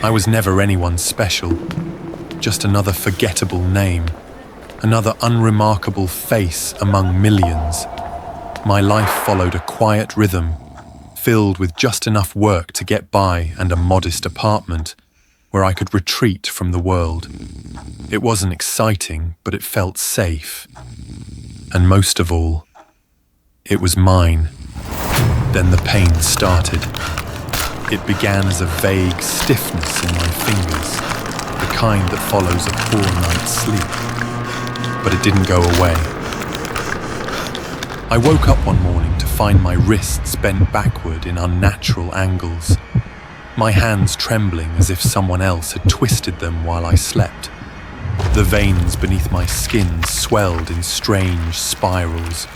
I was never anyone special, just another forgettable name, another unremarkable face among millions. My life followed a quiet rhythm, filled with just enough work to get by and a modest apartment where I could retreat from the world. It wasn't exciting, but it felt safe. And most of all, it was mine. Then the pain started. It began as a vague stiffness in my fingers, the kind that follows a poor night's sleep. But it didn't go away. I woke up one morning to find my wrists bent backward in unnatural angles, my hands trembling as if someone else had twisted them while I slept. The veins beneath my skin swelled in strange spirals,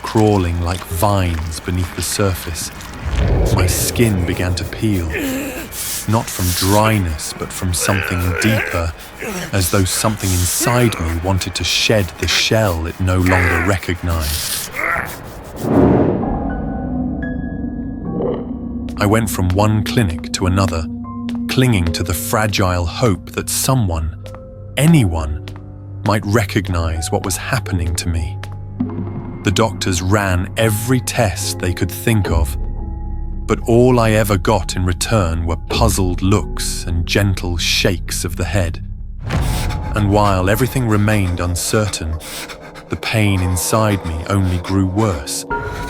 crawling like vines beneath the surface. My skin began to peel, not from dryness, but from something deeper, as though something inside me wanted to shed the shell it no longer recognized. I went from one clinic to another, clinging to the fragile hope that someone, anyone, might recognize what was happening to me. The doctors ran every test they could think of, but all I ever got in return were puzzled looks and gentle shakes of the head. And while everything remained uncertain, the pain inside me only grew worse,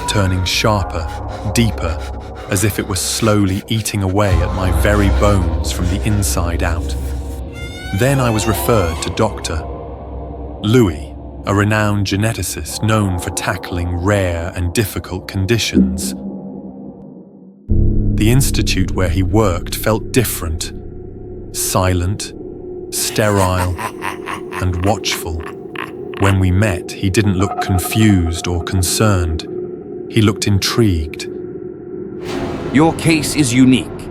turning sharper, deeper, as if it were slowly eating away at my very bones from the inside out. Then I was referred to Dr. Louis, a renowned geneticist known for tackling rare and difficult conditions. The institute where he worked felt different, silent, sterile, and watchful. When we met, he didn't look confused or concerned. He looked intrigued. Your case is unique,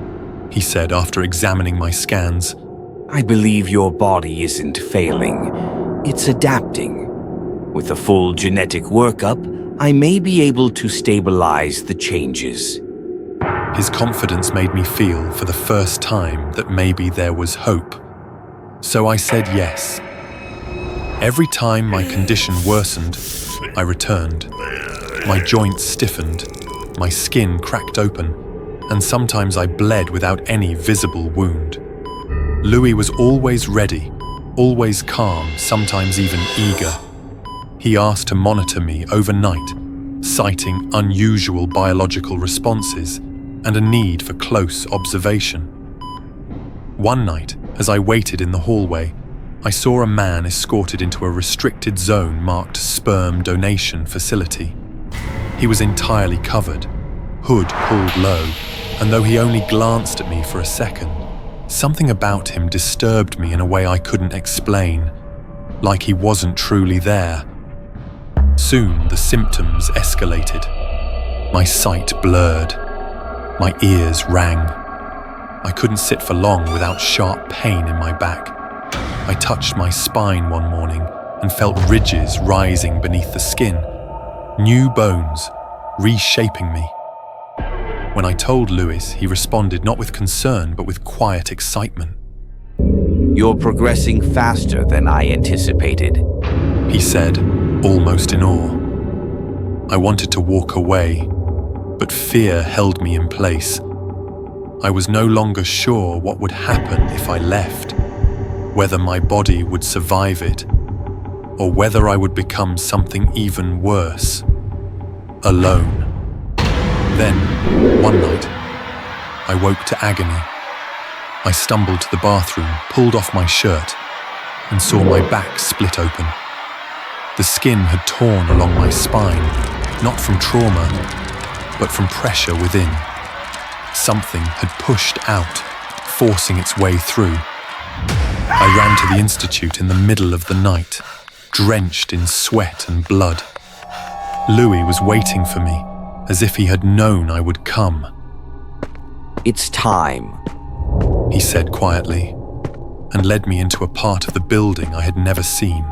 he said after examining my scans. I believe your body isn't failing. It's adapting. With a full genetic workup, I may be able to stabilize the changes. His confidence made me feel for the first time that maybe there was hope. So I said yes. Every time my condition worsened, I returned. My joints stiffened, my skin cracked open, and sometimes I bled without any visible wound. Louis was always ready, always calm, sometimes even eager. He asked to monitor me overnight, citing unusual biological responses and a need for close observation. One night, as I waited in the hallway, I saw a man escorted into a restricted zone marked Sperm Donation Facility. He was entirely covered, hood pulled low, and though he only glanced at me for a second, something about him disturbed me in a way I couldn't explain, like he wasn't truly there. Soon the symptoms escalated. My sight blurred. My ears rang. I couldn't sit for long without sharp pain in my back. I touched my spine one morning and felt ridges rising beneath the skin, new bones reshaping me. When I told Louis, he responded not with concern but with quiet excitement. You're progressing faster than I anticipated, he said, almost in awe. I wanted to walk away, but fear held me in place. I was no longer sure what would happen if I left, whether my body would survive it, or whether I would become something even worse, alone. Then, one night, I woke to agony. I stumbled to the bathroom, pulled off my shirt, and saw my back split open. The skin had torn along my spine, not from trauma, but from pressure within. Something had pushed out, forcing its way through. I ran to the institute in the middle of the night, drenched in sweat and blood. Louis was waiting for me, as if he had known I would come. It's time, he said quietly, and led me into a part of the building I had never seen.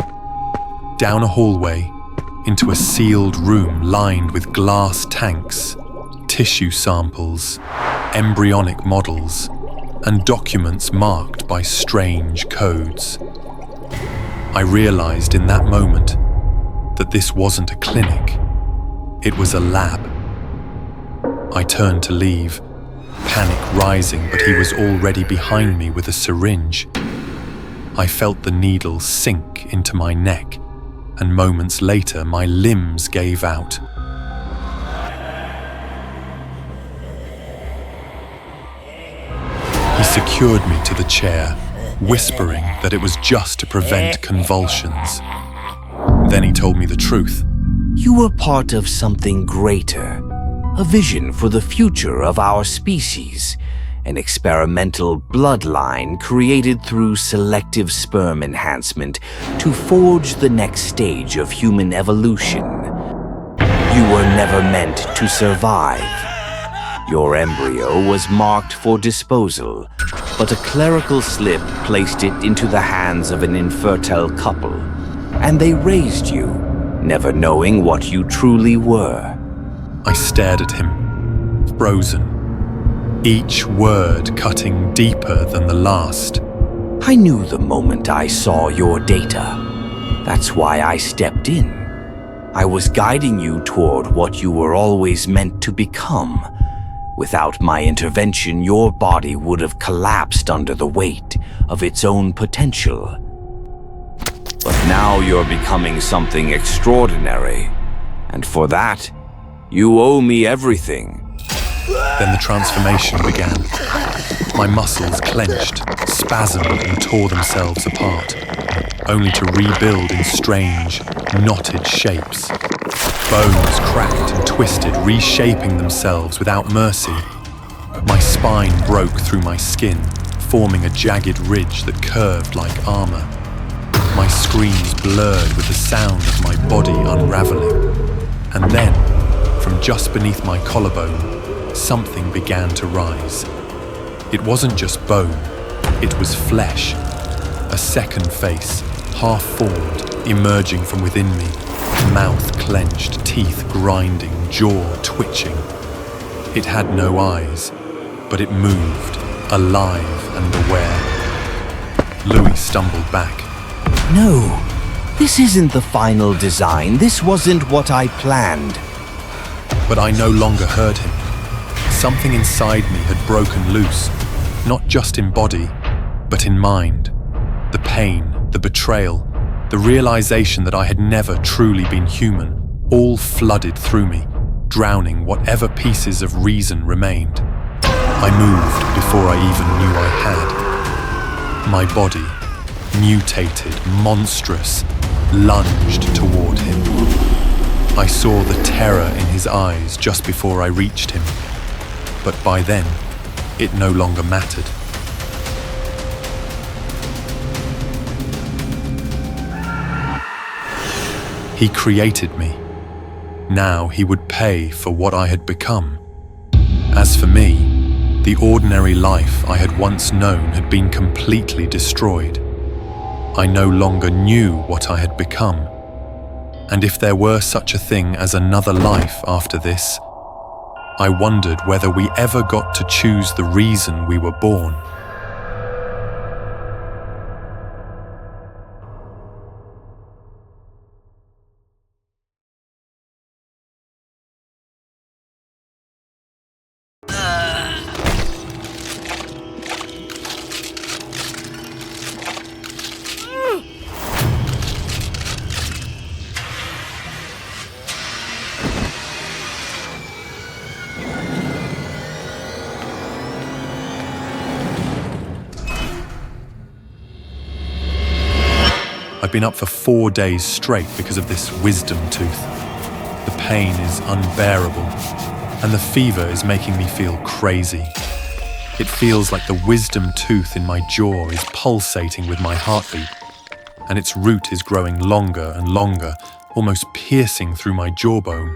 Down a hallway, into a sealed room lined with glass tanks, tissue samples, embryonic models, and documents marked by strange codes. I realized in that moment that this wasn't a clinic, it was a lab. I turned to leave, panic rising, but he was already behind me with a syringe. I felt the needle sink into my neck, and moments later my limbs gave out. He secured me to the chair, whispering that it was just to prevent convulsions. Then he told me the truth. You were part of something greater, a vision for the future of our species, an experimental bloodline created through selective sperm enhancement to forge the next stage of human evolution. You were never meant to survive. Your embryo was marked for disposal, but a clerical slip placed it into the hands of an infertile couple, and they raised you, never knowing what you truly were. I stared at him, frozen, each word cutting deeper than the last. I knew the moment I saw your data. That's why I stepped in. I was guiding you toward what you were always meant to become. Without my intervention, your body would have collapsed under the weight of its own potential. But now you're becoming something extraordinary, and for that, you owe me everything. Then the transformation began. My muscles clenched, spasmed, and tore themselves apart, only to rebuild in strange, knotted shapes. Bones cracked and twisted, reshaping themselves without mercy. My spine broke through my skin, forming a jagged ridge that curved like armor. My screams blurred with the sound of my body unraveling. And then, from just beneath my collarbone, something began to rise. It wasn't just bone, it was flesh. A second face, half-formed, emerging from within me. Mouth clenched, teeth grinding, jaw twitching. It had no eyes, but it moved, alive and aware. Louis stumbled back. No, this isn't the final design. This wasn't what I planned. But I no longer heard him. Something inside me had broken loose, not just in body, but in mind. The pain, the betrayal, the realization that I had never truly been human, all flooded through me, drowning whatever pieces of reason remained. I moved before I even knew I had. My body, mutated, monstrous, lunged toward him. I saw the terror in his eyes just before I reached him, but by then, it no longer mattered. He created me. Now he would pay for what I had become. As for me, the ordinary life I had once known had been completely destroyed. I no longer knew what I had become. And if there were such a thing as another life after this, I wondered whether we ever got to choose the reason we were born. I've been up for 4 days straight because of this wisdom tooth. The pain is unbearable, and the fever is making me feel crazy. It feels like the wisdom tooth in my jaw is pulsating with my heartbeat, and its root is growing longer and longer, almost piercing through my jawbone.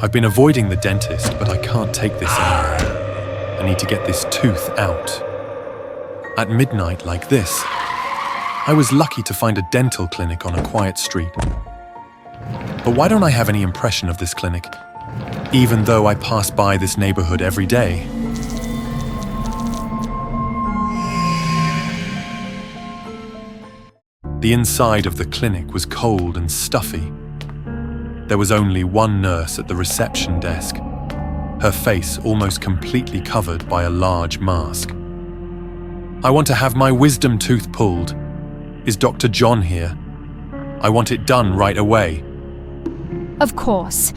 I've been avoiding the dentist, but I can't take this anymore. I need to get this tooth out. At midnight like this, I was lucky to find a dental clinic on a quiet street. But why don't I have any impression of this clinic, even though I pass by this neighborhood every day? The inside of the clinic was cold and stuffy. There was only one nurse at the reception desk, her face almost completely covered by a large mask. "I want to have my wisdom tooth pulled. Is Dr. John here? I want it done right away." Of course.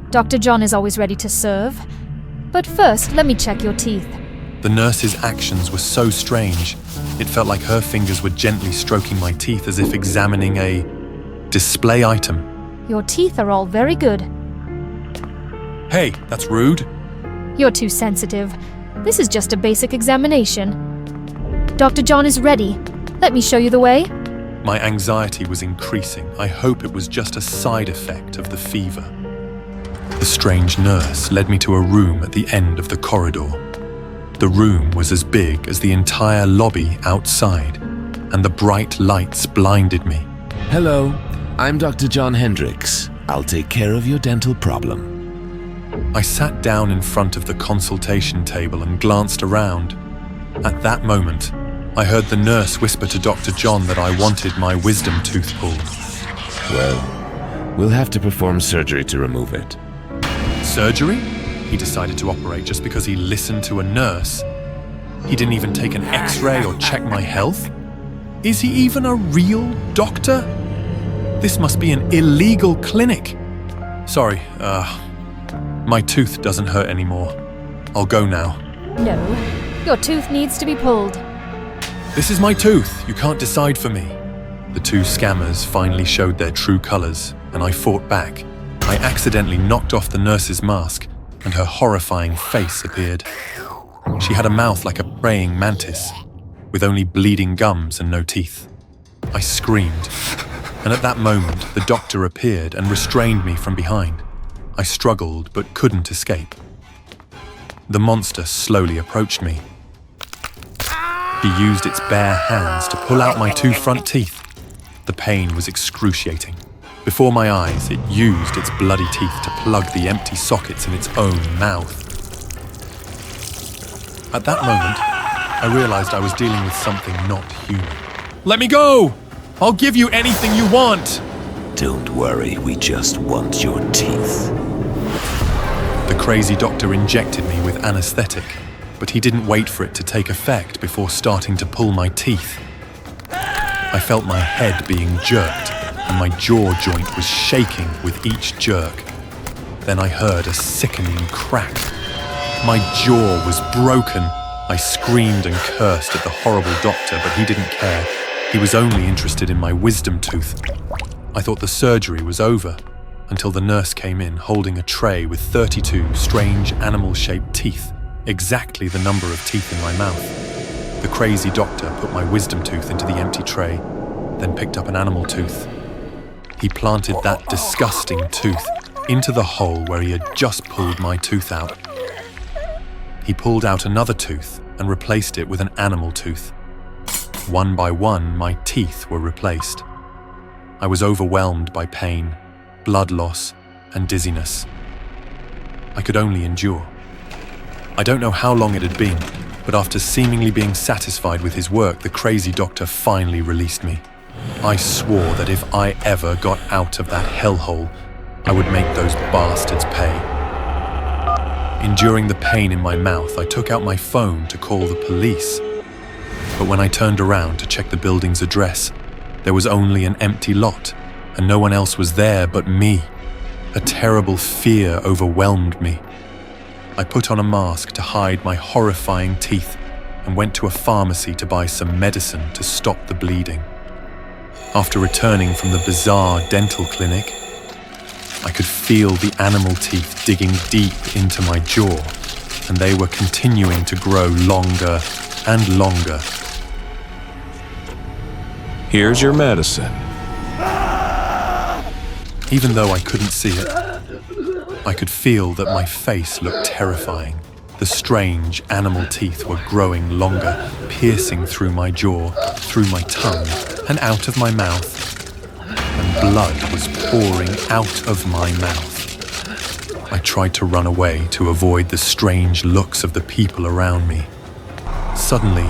Dr. John is always ready to serve. But first, let me check your teeth. The nurse's actions were so strange. It felt like her fingers were gently stroking my teeth as if examining a display item. Your teeth are all very good. "Hey, that's rude." You're too sensitive. This is just a basic examination. Dr. John is ready. Let me show you the way. My anxiety was increasing. I hope it was just a side effect of the fever. The strange nurse led me to a room at the end of the corridor. The room was as big as the entire lobby outside, and the bright lights blinded me. Hello, I'm Dr. John Hendricks. I'll take care of your dental problem. I sat down in front of the consultation table and glanced around. At that moment, I heard the nurse whisper to Dr. John that I wanted my wisdom tooth pulled. Well, we'll have to perform surgery to remove it. Surgery? He decided to operate just because he listened to a nurse. He didn't even take an x-ray or check my health? Is he even a real doctor? This must be an illegal clinic. Sorry, my tooth doesn't hurt anymore. I'll go now. No, your tooth needs to be pulled. This is my tooth. You can't decide for me. The two scammers finally showed their true colors, and I fought back. I accidentally knocked off the nurse's mask, and her horrifying face appeared. She had a mouth like a praying mantis, with only bleeding gums and no teeth. I screamed, and at that moment, the doctor appeared and restrained me from behind. I struggled but couldn't escape. The monster slowly approached me. He used its bare hands to pull out my two front teeth. The pain was excruciating. Before my eyes, it used its bloody teeth to plug the empty sockets in its own mouth. At that moment, I realized I was dealing with something not human. "Let me go! I'll give you anything you want!" Don't worry, we just want your teeth. The crazy doctor injected me with anesthetic, but he didn't wait for it to take effect before starting to pull my teeth. I felt my head being jerked, and my jaw joint was shaking with each jerk. Then I heard a sickening crack. My jaw was broken. I screamed and cursed at the horrible doctor, but he didn't care. He was only interested in my wisdom tooth. I thought the surgery was over, until the nurse came in holding a tray with 32 strange animal-shaped teeth, exactly the number of teeth in my mouth. The crazy doctor put my wisdom tooth into the empty tray, then picked up an animal tooth. He planted that disgusting tooth into the hole where he had just pulled my tooth out. He pulled out another tooth and replaced it with an animal tooth. One by one, my teeth were replaced. I was overwhelmed by pain, blood loss, and dizziness. I could only endure. I don't know how long it had been, but after seemingly being satisfied with his work, the crazy doctor finally released me. I swore that if I ever got out of that hellhole, I would make those bastards pay. Enduring the pain in my mouth, I took out my phone to call the police. But when I turned around to check the building's address, there was only an empty lot, and no one else was there but me. A terrible fear overwhelmed me. I put on a mask to hide my horrifying teeth and went to a pharmacy to buy some medicine to stop the bleeding. After returning from the bizarre dental clinic, I could feel the animal teeth digging deep into my jaw, and they were continuing to grow longer and longer. Here's your medicine. Even though I couldn't see it, I could feel that my face looked terrifying. The strange animal teeth were growing longer, piercing through my jaw, through my tongue, and out of my mouth. And blood was pouring out of my mouth. I tried to run away to avoid the strange looks of the people around me. Suddenly,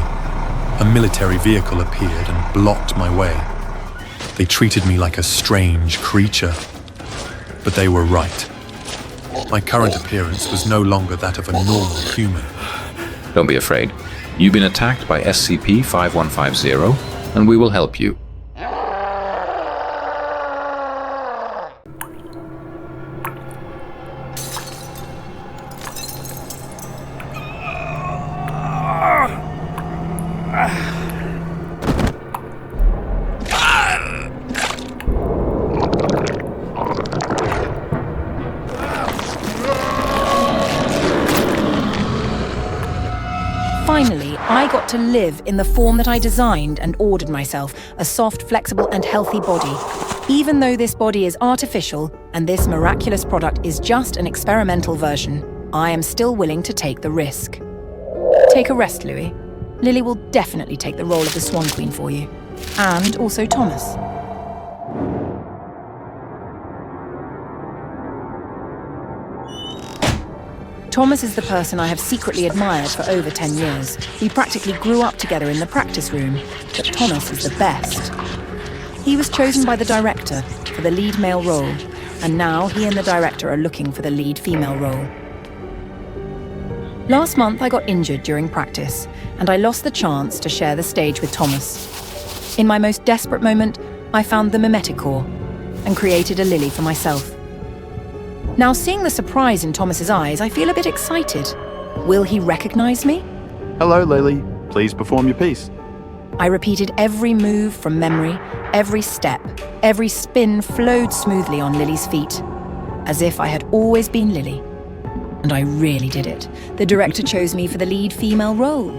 a military vehicle appeared and blocked my way. They treated me like a strange creature. But they were right. My current appearance was no longer that of a normal human. Don't be afraid. You've been attacked by SCP-5150, and we will help you. Finally, I got to live in the form that I designed and ordered myself, a soft, flexible, and healthy body. Even though this body is artificial and this miraculous product is just an experimental version, I am still willing to take the risk. Take a rest, Louis. Lily will definitely take the role of the Swan Queen for you. And also Thomas. Thomas is the person I have secretly admired for over 10 years. We practically grew up together in the practice room, but Thomas is the best. He was chosen by the director for the lead male role, and now he and the director are looking for the lead female role. Last month I got injured during practice, and I lost the chance to share the stage with Thomas. In my most desperate moment, I found the mimetic core and created a Lily for myself. Now, seeing the surprise in Thomas's eyes, I feel a bit excited. Will he recognize me? Hello, Lily. Please perform your piece. I repeated every move from memory, every step, every spin flowed smoothly on Lily's feet, as if I had always been Lily. And I really did it. The director chose me for the lead female role.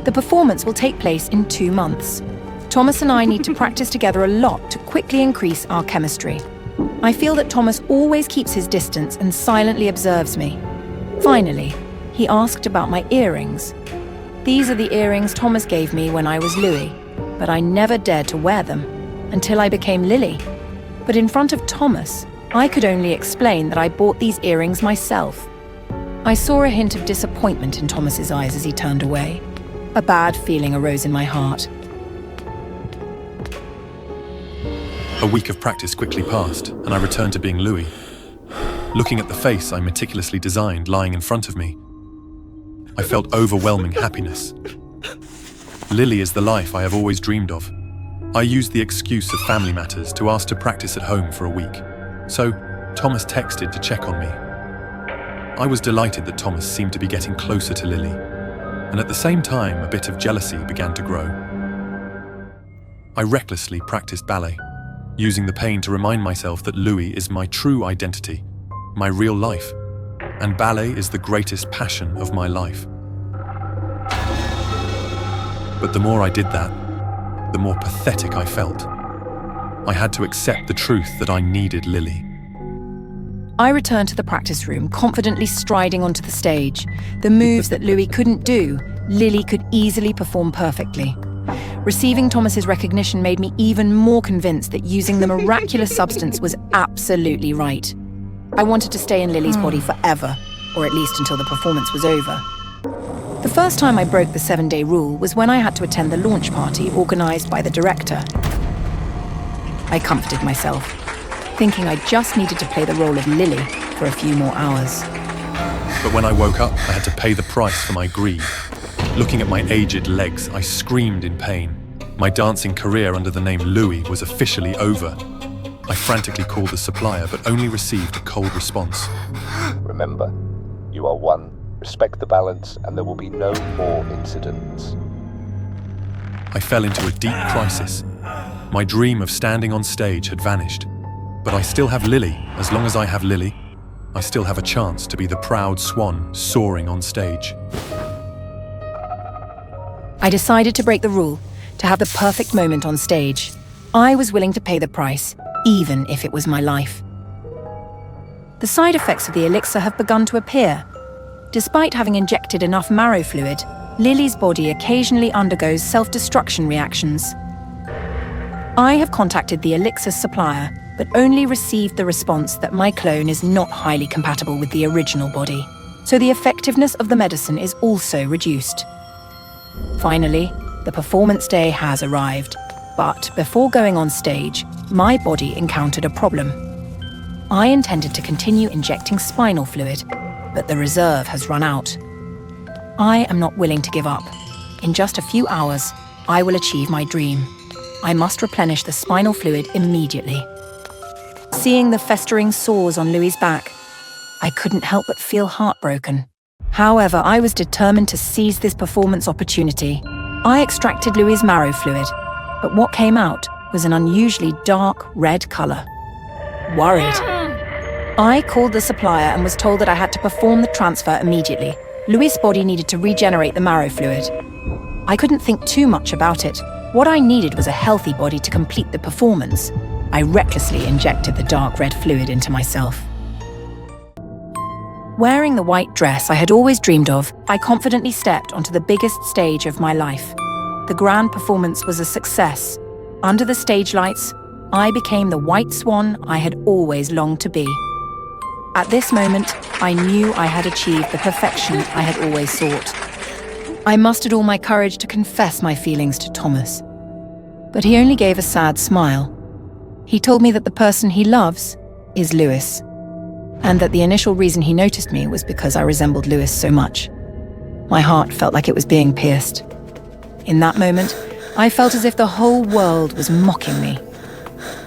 The performance will take place in 2 months. Thomas and I need to practice together a lot to quickly increase our chemistry. I feel that Thomas always keeps his distance and silently observes me. Finally, he asked about my earrings. These are the earrings Thomas gave me when I was Louis, but I never dared to wear them until I became Lily. But in front of Thomas, I could only explain that I bought these earrings myself. I saw a hint of disappointment in Thomas's eyes as he turned away. A bad feeling arose in my heart. A week of practice quickly passed, and I returned to being Louis. Looking at the face I meticulously designed lying in front of me, I felt overwhelming happiness. Lily is the life I have always dreamed of. I used the excuse of family matters to ask to practice at home for a week, so Thomas texted to check on me. I was delighted that Thomas seemed to be getting closer to Lily, and at the same time a bit of jealousy began to grow. I recklessly practiced ballet, using the pain to remind myself that Louis is my true identity, my real life, and ballet is the greatest passion of my life. But the more I did that, the more pathetic I felt. I had to accept the truth that I needed Lily. I returned to the practice room, confidently striding onto the stage. The moves that Louis couldn't do, Lily could easily perform perfectly. Receiving Thomas's recognition made me even more convinced that using the miraculous substance was absolutely right. I wanted to stay in Lily's body forever, or at least until the performance was over. The first time I broke the 7-day rule was when I had to attend the launch party organised by the director. I comforted myself, thinking I just needed to play the role of Lily for a few more hours. But when I woke up, I had to pay the price for my greed. Looking at my aged legs, I screamed in pain. My dancing career under the name Louis was officially over. I frantically called the supplier, but only received a cold response. Remember, you are one. Respect the balance, and there will be no more incidents. I fell into a deep crisis. My dream of standing on stage had vanished. But I still have Lily. As long as I have Lily, I still have a chance to be the proud swan soaring on stage. I decided to break the rule, to have the perfect moment on stage. I was willing to pay the price, even if it was my life. The side effects of the elixir have begun to appear. Despite having injected enough marrow fluid, Lily's body occasionally undergoes self-destruction reactions. I have contacted the elixir supplier, but only received the response that my clone is not highly compatible with the original body, so the effectiveness of the medicine is also reduced. Finally, the performance day has arrived. But before going on stage, my body encountered a problem. I intended to continue injecting spinal fluid, but the reserve has run out. I am not willing to give up. In just a few hours, I will achieve my dream. I must replenish the spinal fluid immediately. Seeing the festering sores on Louis's back, I couldn't help but feel heartbroken. However, I was determined to seize this performance opportunity. I extracted Louis's marrow fluid, but what came out was an unusually dark red colour. Worried, I called the supplier and was told that I had to perform the transfer immediately. Louis's body needed to regenerate the marrow fluid. I couldn't think too much about it. What I needed was a healthy body to complete the performance. I recklessly injected the dark red fluid into myself. Wearing the white dress I had always dreamed of, I confidently stepped onto the biggest stage of my life. The grand performance was a success. Under the stage lights, I became the white swan I had always longed to be. At this moment, I knew I had achieved the perfection I had always sought. I mustered all my courage to confess my feelings to Thomas. But he only gave a sad smile. He told me that the person he loves is Louis, and that the initial reason he noticed me was because I resembled Louis so much. My heart felt like it was being pierced. In that moment, I felt as if the whole world was mocking me.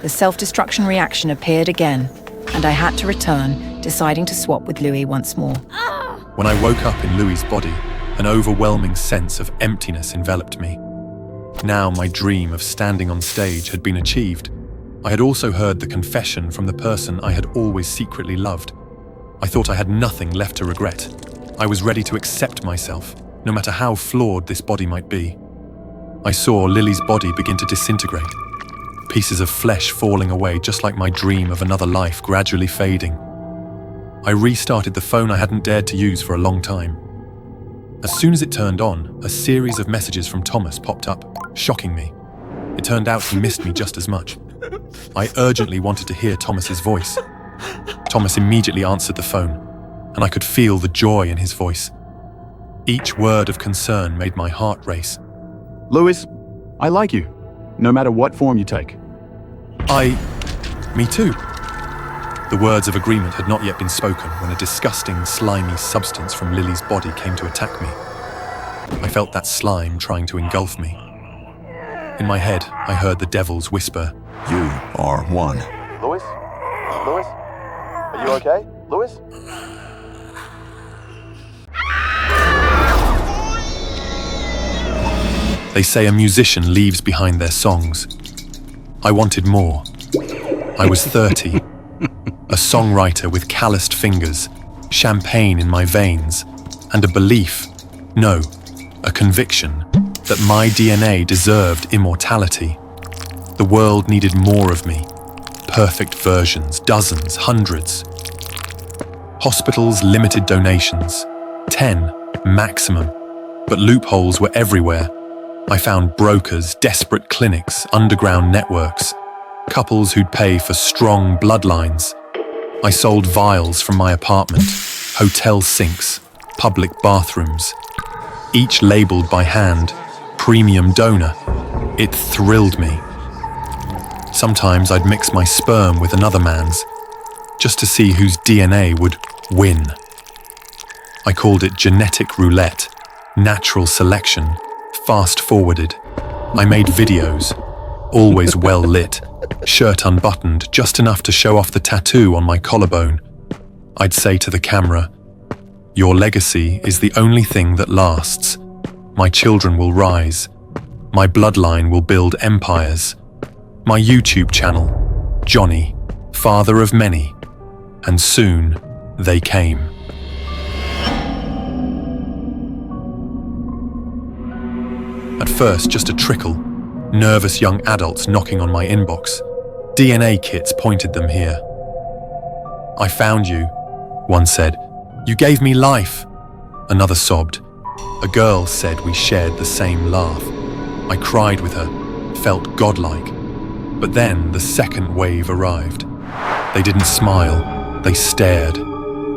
The self-destruction reaction appeared again, and I had to return, deciding to swap with Louis once more. When I woke up in Louis's body, an overwhelming sense of emptiness enveloped me. Now my dream of standing on stage had been achieved. I had also heard the confession from the person I had always secretly loved. I thought I had nothing left to regret. I was ready to accept myself, no matter how flawed this body might be. I saw Lily's body begin to disintegrate, pieces of flesh falling away just like my dream of another life gradually fading. I restarted the phone I hadn't dared to use for a long time. As soon as it turned on, a series of messages from Thomas popped up, shocking me. It turned out he missed me just as much. I urgently wanted to hear Thomas's voice. Thomas immediately answered the phone, and I could feel the joy in his voice. Each word of concern made my heart race. Louis, I like you, no matter what form you take. Me too. The words of agreement had not yet been spoken when a disgusting, slimy substance from Lily's body came to attack me. I felt that slime trying to engulf me. In my head, I heard the devil's whisper, "You are one." Louis? Louis? Are you okay? Louis? They say a musician leaves behind their songs. I wanted more. I was 30, a songwriter with calloused fingers, champagne in my veins, and a belief, no, a conviction, that my DNA deserved immortality. The world needed more of me. Perfect versions, dozens, hundreds. Hospitals limited donations, 10 maximum, but loopholes were everywhere. I found brokers, desperate clinics, underground networks, couples who'd pay for strong bloodlines. I sold vials from my apartment, hotel sinks, public bathrooms, each labeled by hand, premium donor. It thrilled me. Sometimes I'd mix my sperm with another man's, just to see whose DNA would win. I called it genetic roulette, natural selection, fast-forwarded. I made videos, always well lit, shirt unbuttoned, just enough to show off the tattoo on my collarbone. I'd say to the camera, "Your legacy is the only thing that lasts. My children will rise. My bloodline will build empires. My YouTube channel, Johnny, father of many." And soon, they came. At first, just a trickle, nervous young adults knocking on my inbox. DNA kits pointed them here. "I found you," one said. "You gave me life." Another sobbed. A girl said we shared the same laugh. I cried with her, felt godlike. But then the second wave arrived. They didn't smile, they stared,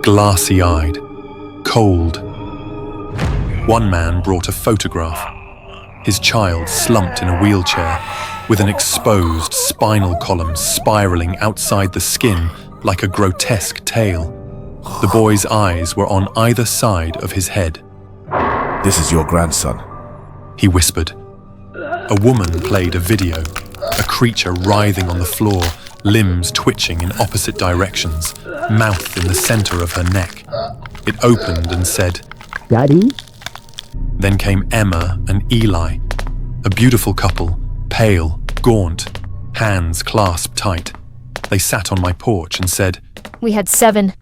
glassy-eyed, cold. One man brought a photograph. His child slumped in a wheelchair, with an exposed spinal column spiraling outside the skin like a grotesque tail. The boy's eyes were on either side of his head. This is your grandson, he whispered. A woman played a video, a creature writhing on the floor, limbs twitching in opposite directions, mouth in the center of her neck. It opened and said, "Daddy?" Then came Emma and Eli, a beautiful couple, pale, gaunt, hands clasped tight. They sat on my porch and said, We had 7.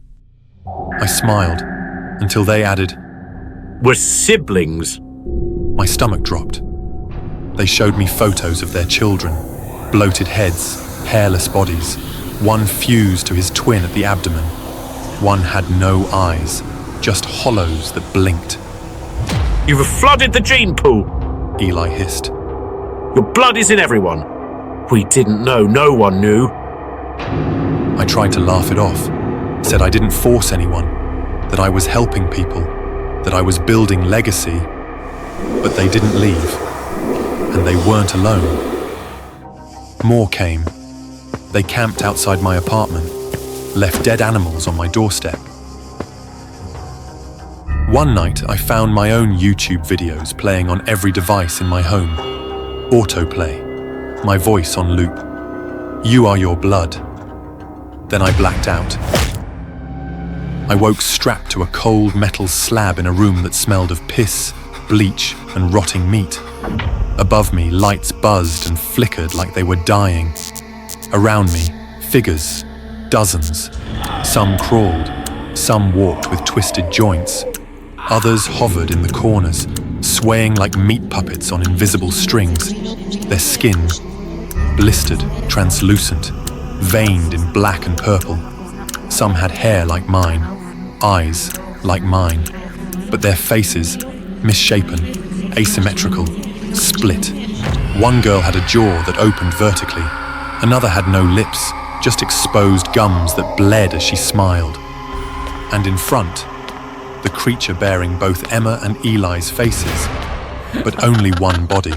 I smiled, until they added, "We're siblings." My stomach dropped. They showed me photos of their children, bloated heads, hairless bodies. One fused to his twin at the abdomen. One had no eyes, just hollows that blinked. "You've flooded the gene pool. Eli hissed. Your blood is in everyone. We didn't know. No one knew." I tried to laugh it off, said I didn't force anyone, that I was helping people, that I was building legacy, but they didn't leave, and they weren't alone. More came. They camped outside my apartment, left dead animals on my doorstep. One night, I found my own YouTube videos playing on every device in my home. Autoplay, my voice on loop. You are your blood. Then I blacked out. I woke strapped to a cold metal slab in a room that smelled of piss, bleach, and rotting meat. Above me, lights buzzed and flickered like they were dying. Around me, figures, dozens. Some crawled, some walked with twisted joints. Others hovered in the corners, swaying like meat puppets on invisible strings. Their skin, blistered, translucent, veined in black and purple. Some had hair like mine, eyes like mine, but their faces, misshapen, asymmetrical, split. One girl had a jaw that opened vertically. Another had no lips, just exposed gums that bled as she smiled. And in front, the creature bearing both Emma and Eli's faces, but only one body.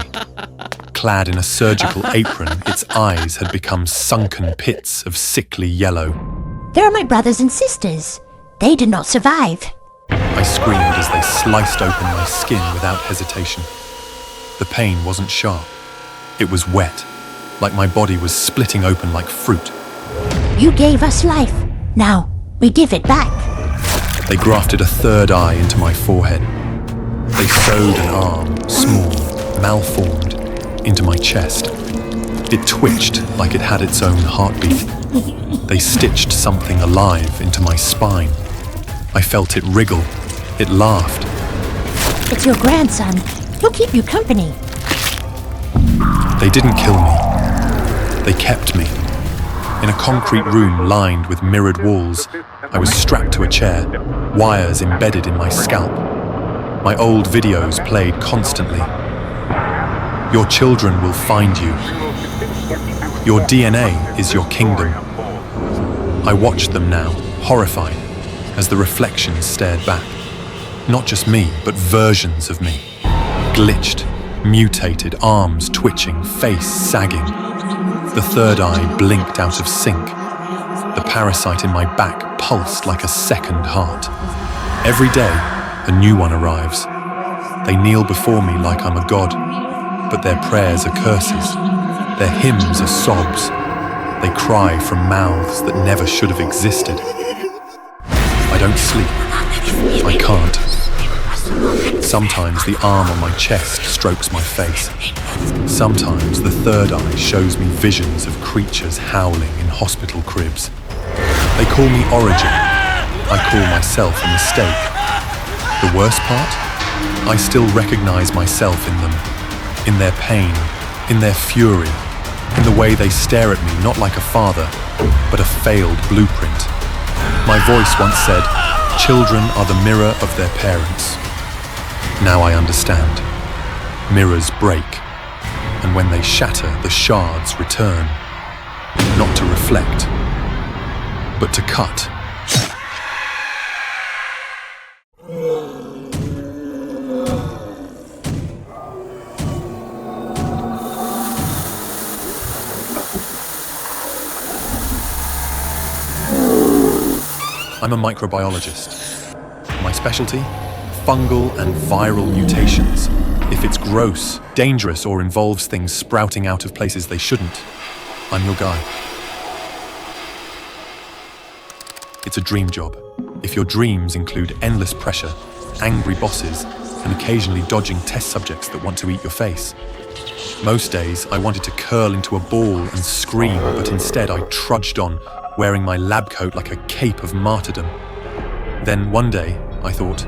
Clad in a surgical apron, its eyes had become sunken pits of sickly yellow. "They're my brothers and sisters. They did not survive." I screamed as they sliced open my skin without hesitation. The pain wasn't sharp. It was wet, like my body was splitting open like fruit. "You gave us life. Now, we give it back." They grafted a third eye into my forehead. They sewed an arm, small, malformed, into my chest. It twitched like it had its own heartbeat. They stitched something alive into my spine. I felt it wriggle. It laughed. "It's your grandson. He'll keep you company." They didn't kill me. They kept me. In a concrete room lined with mirrored walls, I was strapped to a chair, wires embedded in my scalp. My old videos played constantly. Your children will find you. Your DNA is your kingdom. I watched them now, horrified, as the reflections stared back. Not just me, but versions of me. Glitched, mutated, arms twitching, face sagging. The third eye blinked out of sync. The parasite in my back pulsed like a second heart. Every day, a new one arrives. They kneel before me like I'm a god, but their prayers are curses. Their hymns are sobs. They cry from mouths that never should have existed. I don't sleep. I can't. Sometimes the arm on my chest strokes my face. Sometimes the third eye shows me visions of creatures howling in hospital cribs. They call me Origin. I call myself a mistake. The worst part? I still recognize myself in them. In their pain, in their fury, in the way they stare at me not like a father, but a failed blueprint. My voice once said, "Children are the mirror of their parents." Now I understand. Mirrors break, and when they shatter, the shards return. Not to reflect, but to cut. I'm a microbiologist. My specialty? Fungal and viral mutations. If it's gross, dangerous, or involves things sprouting out of places they shouldn't, I'm your guy. It's a dream job. If your dreams include endless pressure, angry bosses, and occasionally dodging test subjects that want to eat your face. Most days, I wanted to curl into a ball and scream, but instead I trudged on, wearing my lab coat like a cape of martyrdom. Then one day, I thought,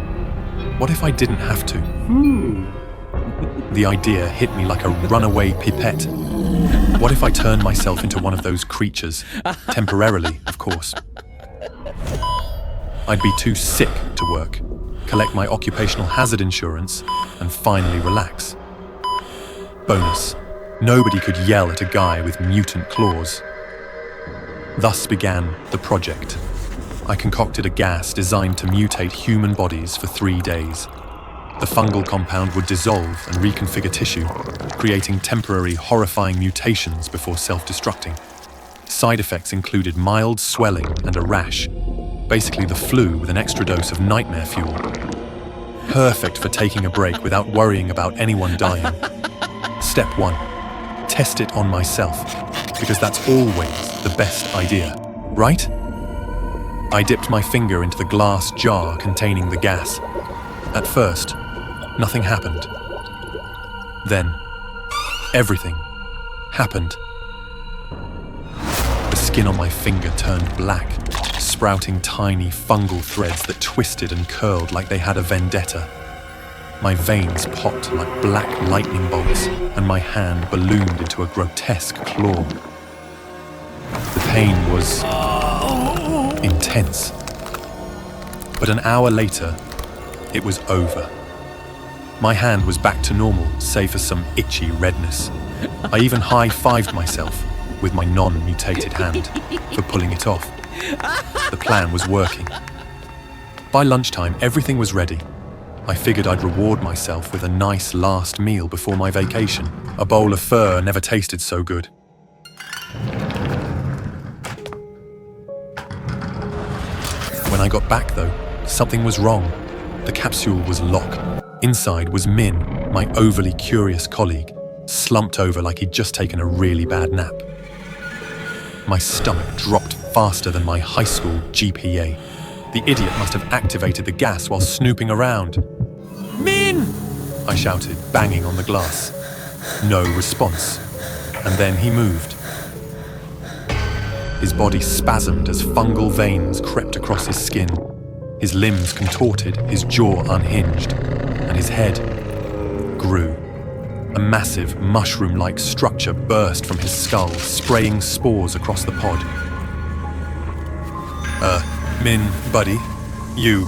what if I didn't have to? The idea hit me like a runaway pipette. What if I turned myself into one of those creatures? Temporarily, of course. I'd be too sick to work, collect my occupational hazard insurance, and finally relax. Bonus, nobody could yell at a guy with mutant claws. Thus began the project. I concocted a gas designed to mutate human bodies for 3 days. The fungal compound would dissolve and reconfigure tissue, creating temporary, horrifying mutations before self-destructing. Side effects included mild swelling and a rash, basically the flu with an extra dose of nightmare fuel. Perfect for taking a break without worrying about anyone dying. Step 1. Test it on myself, because that's always the best idea, right? I dipped my finger into the glass jar containing the gas. At first, nothing happened. Then, everything happened. The skin on my finger turned black, sprouting tiny fungal threads that twisted and curled like they had a vendetta. My veins popped like black lightning bolts, and my hand ballooned into a grotesque claw. The pain was intense. But an hour later, it was over. My hand was back to normal, save for some itchy redness. I even high-fived myself with my non-mutated hand for pulling it off. The plan was working. By lunchtime, everything was ready. I figured I'd reward myself with a nice last meal before my vacation. A bowl of pho never tasted so good. When I got back, though, something was wrong. The capsule was locked. Inside was Min, my overly curious colleague, slumped over like he'd just taken a really bad nap. My stomach dropped faster than my high school GPA. The idiot must have activated the gas while snooping around. Min! I shouted, banging on the glass. No response. And then he moved. His body spasmed as fungal veins crept across his skin. His limbs contorted, his jaw unhinged, and his head grew. A massive, mushroom-like structure burst from his skull, spraying spores across the pod. Min, buddy, you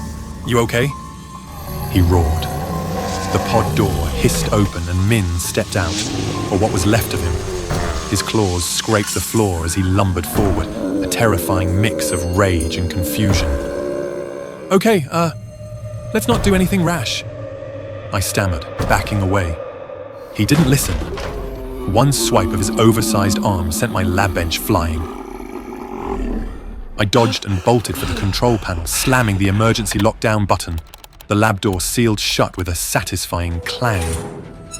okay? He roared. The pod door hissed open and Min stepped out, or what was left of him. His claws scraped the floor as he lumbered forward, a terrifying mix of rage and confusion. Okay, let's not do anything rash, I stammered, backing away. He didn't listen. One swipe of his oversized arm sent my lab bench flying. I dodged and bolted for the control panel, slamming the emergency lockdown button. The lab door sealed shut with a satisfying clang.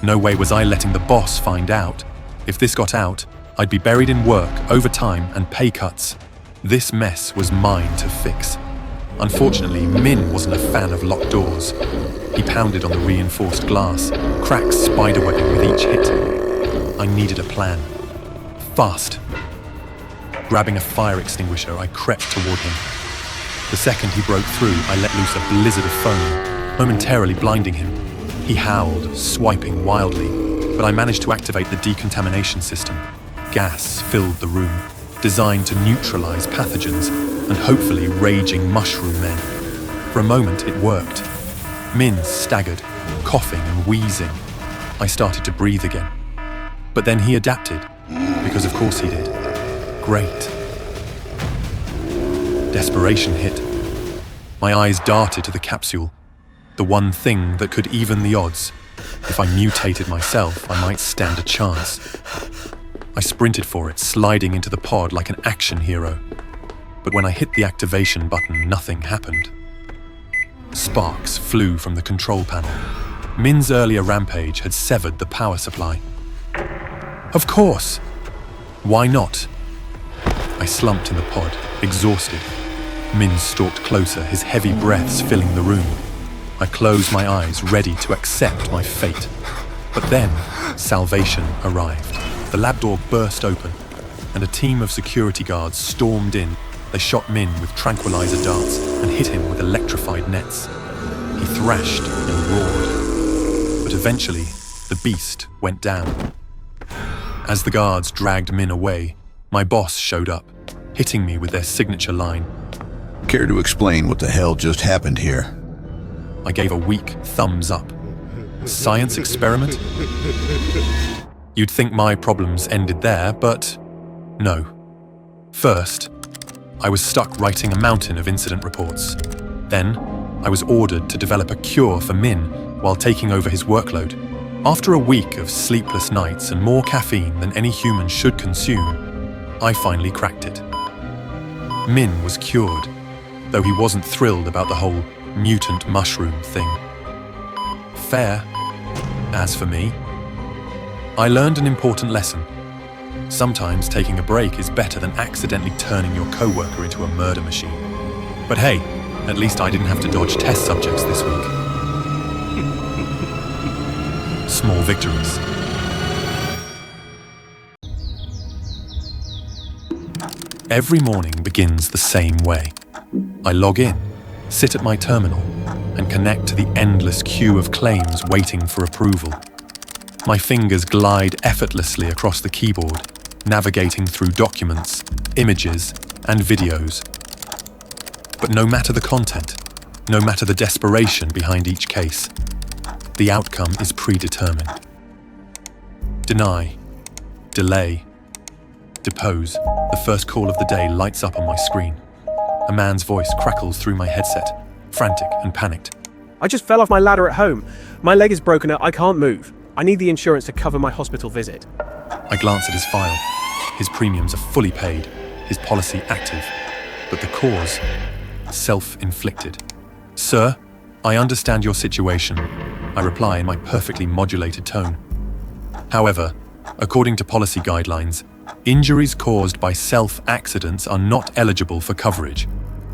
No way was I letting the boss find out. If this got out, I'd be buried in work, overtime, and pay cuts. This mess was mine to fix. Unfortunately, Min wasn't a fan of locked doors. He pounded on the reinforced glass, cracks spiderwebbing with each hit. I needed a plan. Fast. Grabbing a fire extinguisher, I crept toward him. The second he broke through, I let loose a blizzard of foam, momentarily blinding him. He howled, swiping wildly, but I managed to activate the decontamination system. Gas filled the room, designed to neutralize pathogens and hopefully raging mushroom men. For a moment, it worked. Min staggered, coughing and wheezing. I started to breathe again. But then he adapted, because of course he did. Great. Desperation hit. My eyes darted to the capsule, the one thing that could even the odds. If I mutated myself, I might stand a chance. I sprinted for it, sliding into the pod like an action hero. But when I hit the activation button, nothing happened. Sparks flew from the control panel. Min's earlier rampage had severed the power supply. Of course! Why not? I slumped in the pod, exhausted. Min stalked closer, his heavy breaths filling the room. I closed my eyes, ready to accept my fate. But then, salvation arrived. The lab door burst open, and a team of security guards stormed in. They shot Min with tranquilizer darts and hit him with electrified nets. He thrashed and roared. But eventually, the beast went down. As the guards dragged Min away, my boss showed up, hitting me with their signature line. Care to explain what the hell just happened here? I gave a weak thumbs up. Science experiment? You'd think my problems ended there, but no. First, I was stuck writing a mountain of incident reports. Then, I was ordered to develop a cure for Min while taking over his workload. After a week of sleepless nights and more caffeine than any human should consume, I finally cracked it. Min was cured, though he wasn't thrilled about the whole mutant mushroom thing. Fair. As for me, I learned an important lesson. Sometimes taking a break is better than accidentally turning your coworker into a murder machine. But hey, at least I didn't have to dodge test subjects this week. Small victories. Every morning begins the same way. I log in, sit at my terminal, and connect to the endless queue of claims waiting for approval. My fingers glide effortlessly across the keyboard, navigating through documents, images, and videos. But no matter the content, no matter the desperation behind each case, the outcome is predetermined. Deny, delay, depose. The first call of the day lights up on my screen. A man's voice crackles through my headset, frantic and panicked. I just fell off my ladder at home. My leg is broken up, I can't move. I need the insurance to cover my hospital visit. I glance at his file. His premiums are fully paid, his policy active, but the cause, self-inflicted. Sir, I understand your situation, I reply in my perfectly modulated tone. However, according to policy guidelines, injuries caused by self-accidents are not eligible for coverage.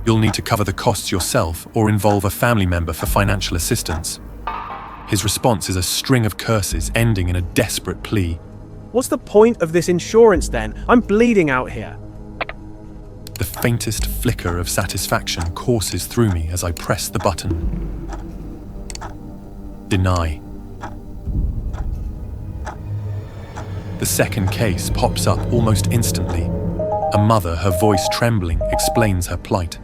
You'll need to cover the costs yourself or involve a family member for financial assistance. His response is a string of curses ending in a desperate plea. What's the point of this insurance then? I'm bleeding out here. The faintest flicker of satisfaction courses through me as I press the button. Deny. The second case pops up almost instantly. A mother, her voice trembling, explains her plight.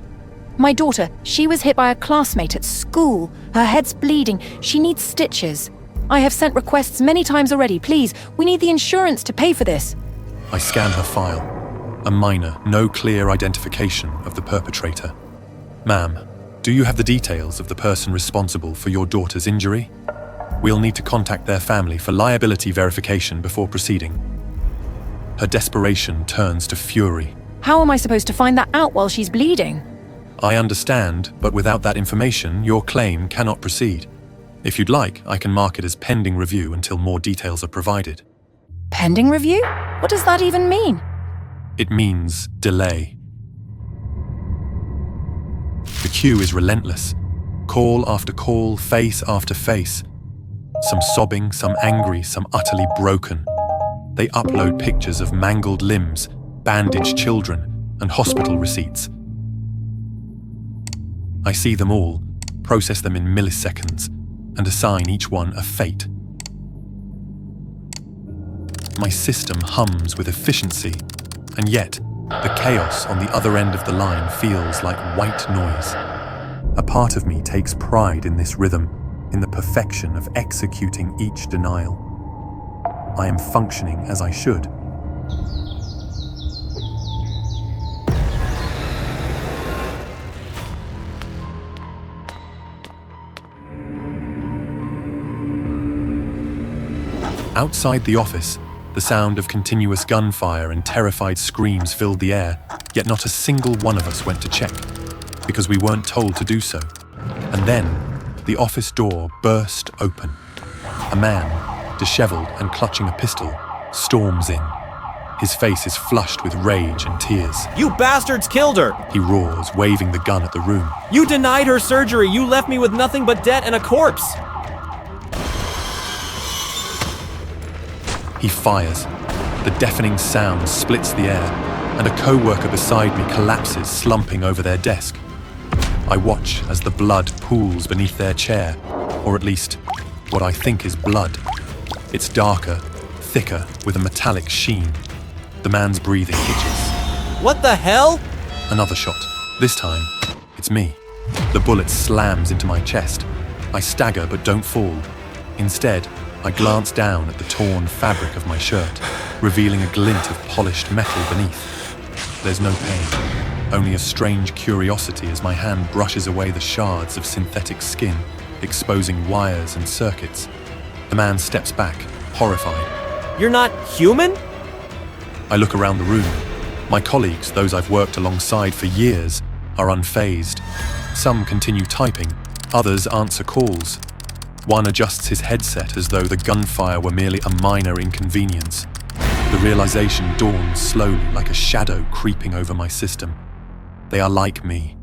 My daughter, she was hit by a classmate at school. Her head's bleeding. She needs stitches. I have sent requests many times already. Please, we need the insurance to pay for this. I scan her file. A minor, no clear identification of the perpetrator. Ma'am, do you have the details of the person responsible for your daughter's injury? We'll need to contact their family for liability verification before proceeding. Her desperation turns to fury. How am I supposed to find that out while she's bleeding? I understand, but without that information, your claim cannot proceed. If you'd like, I can mark it as pending review until more details are provided. Pending review? What does that even mean? It means delay. The queue is relentless. Call after call, face after face. Some sobbing, some angry, some utterly broken. They upload pictures of mangled limbs, bandaged children, and hospital receipts. I see them all, process them in milliseconds, and assign each one a fate. My system hums with efficiency, and yet the chaos on the other end of the line feels like white noise. A part of me takes pride in this rhythm, in the perfection of executing each denial. I am functioning as I should. Outside the office, The sound of continuous gunfire and terrified screams filled the air, yet not a single one of us went to check, because we weren't told to do so. And then, the office door burst open. A man, disheveled and clutching a pistol, storms in. His face is flushed with rage and tears. You bastards killed her! He roars, waving the gun at the room. You denied her surgery! You left me with nothing but debt and a corpse! He fires. The deafening sound splits the air, and a co-worker beside me collapses, slumping over their desk. I watch as the blood pools beneath their chair, or at least, what I think is blood. It's darker, thicker, with a metallic sheen. The man's breathing hitches. What the hell? Another shot. This time, it's me. The bullet slams into my chest. I stagger but don't fall. Instead, I glance down at the torn fabric of my shirt, revealing a glint of polished metal beneath. There's no pain, only a strange curiosity as my hand brushes away the shards of synthetic skin, exposing wires and circuits. The man steps back, horrified. You're not human? I look around the room. My colleagues, those I've worked alongside for years, are unfazed. Some continue typing, others answer calls. One adjusts his headset as though the gunfire were merely a minor inconvenience. The realization dawns slowly like a shadow creeping over my system. They are like me.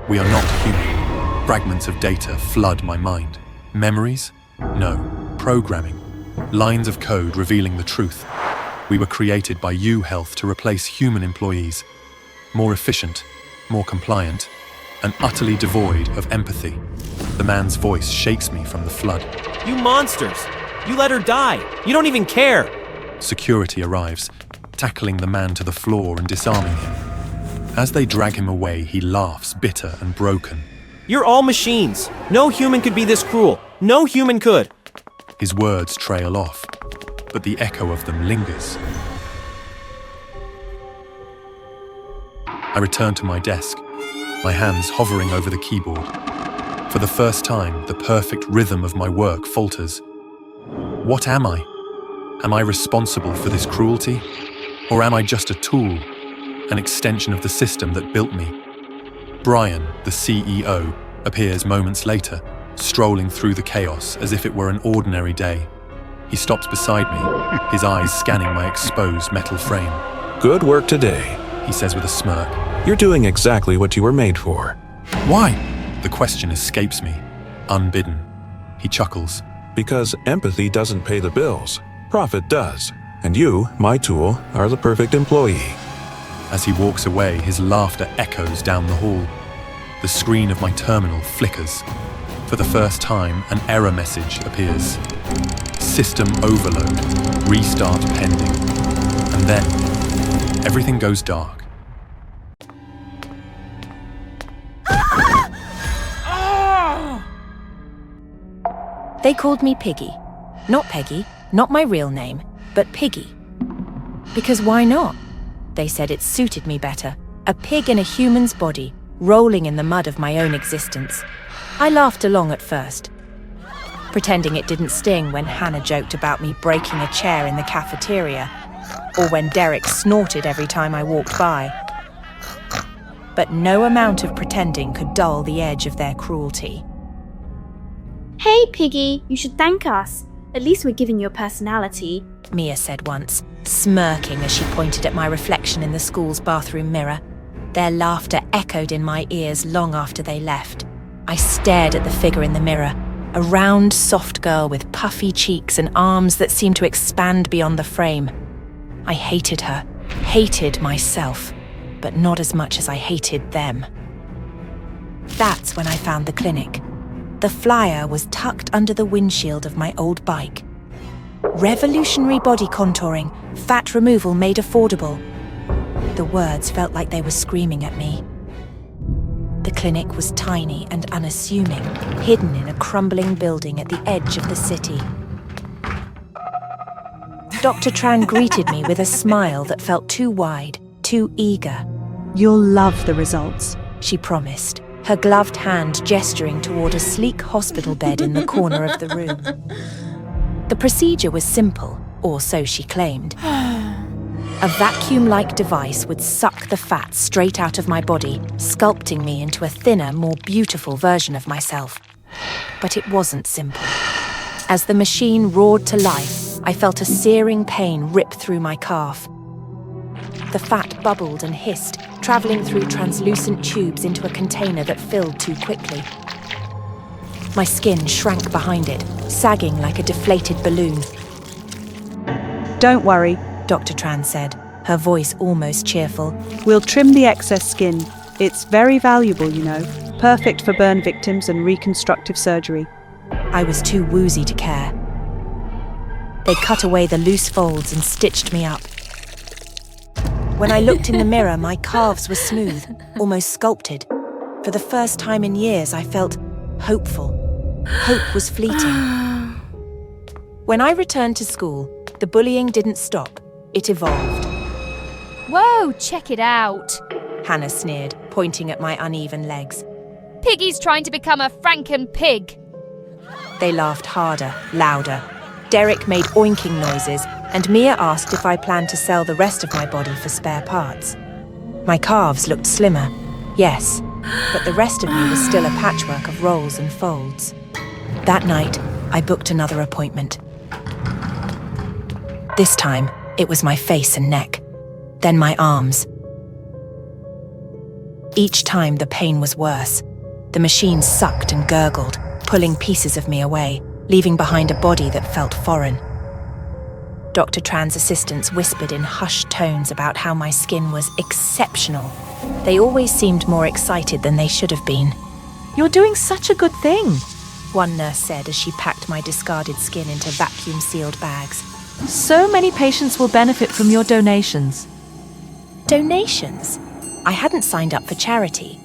We are not human. Fragments of data flood my mind. Memories? No. Programming. Lines of code revealing the truth. We were created by U-Health to replace human employees. More efficient, more compliant, and utterly devoid of empathy. The man's voice shakes me from the flood. You monsters! You let her die! You don't even care! Security arrives, tackling the man to the floor and disarming him. As they drag him away, he laughs, bitter and broken. You're all machines! No human could be this cruel! No human could! His words trail off, but the echo of them lingers. I return to my desk, my hands hovering over the keyboard. For the first time, the perfect rhythm of my work falters. What am I? Am I responsible for this cruelty? Or am I just a tool, an extension of the system that built me? Brian, the CEO, appears moments later, strolling through the chaos as if it were an ordinary day. He stops beside me, his eyes scanning my exposed metal frame. Good work today, he says with a smirk. You're doing exactly what you were made for. Why? The question escapes me, unbidden. He chuckles. Because empathy doesn't pay the bills. Profit does. And you, my tool, are the perfect employee. As he walks away, his laughter echoes down the hall. The screen of my terminal flickers. For the first time, an error message appears. System overload. Restart pending. And then, everything goes dark. They called me Piggy. Not Peggy, not my real name, but Piggy. Because why not? They said it suited me better. A pig in a human's body, rolling in the mud of my own existence. I laughed along at first, pretending it didn't sting when Hannah joked about me breaking a chair in the cafeteria, or when Derek snorted every time I walked by. But no amount of pretending could dull the edge of their cruelty. Hey, Piggy, you should thank us. At least we're giving you a personality, Mia said once, smirking as she pointed at my reflection in the school's bathroom mirror. Their laughter echoed in my ears long after they left. I stared at the figure in the mirror, a round, soft girl with puffy cheeks and arms that seemed to expand beyond the frame. I hated her, hated myself, but not as much as I hated them. That's when I found the clinic. The flyer was tucked under the windshield of my old bike. Revolutionary body contouring, fat removal made affordable. The words felt like they were screaming at me. The clinic was tiny and unassuming, hidden in a crumbling building at the edge of the city. Dr. Tran greeted me with a smile that felt too wide, too eager. You'll love the results, she promised, her gloved hand gesturing toward a sleek hospital bed in the corner of the room. The procedure was simple, or so she claimed. A vacuum-like device would suck the fat straight out of my body, sculpting me into a thinner, more beautiful version of myself. But it wasn't simple. As the machine roared to life, I felt a searing pain rip through my calf. The fat bubbled and hissed, traveling through translucent tubes into a container that filled too quickly. My skin shrank behind it, sagging like a deflated balloon. Don't worry, Dr. Tran said, her voice almost cheerful. We'll trim the excess skin. It's very valuable, you know. Perfect for burn victims and reconstructive surgery. I was too woozy to care. They cut away the loose folds and stitched me up. When I looked in the mirror, my calves were smooth, almost sculpted. For the first time in years, I felt hopeful. Hope was fleeting. When I returned to school, the bullying didn't stop. It evolved. Whoa, check it out. Hannah sneered, pointing at my uneven legs. Piggy's trying to become a Franken pig. They laughed harder, louder. Derek made oinking noises, and Mia asked if I planned to sell the rest of my body for spare parts. My calves looked slimmer, yes, but the rest of me was still a patchwork of rolls and folds. That night, I booked another appointment. This time, it was my face and neck, then my arms. Each time, the pain was worse. The machine sucked and gurgled, pulling pieces of me away, leaving behind a body that felt foreign. Dr. Tran's assistants whispered in hushed tones about how my skin was exceptional. They always seemed more excited than they should have been. "You're doing such a good thing," one nurse said as she packed my discarded skin into vacuum-sealed bags. "So many patients will benefit from your donations." Donations? I hadn't signed up for charity.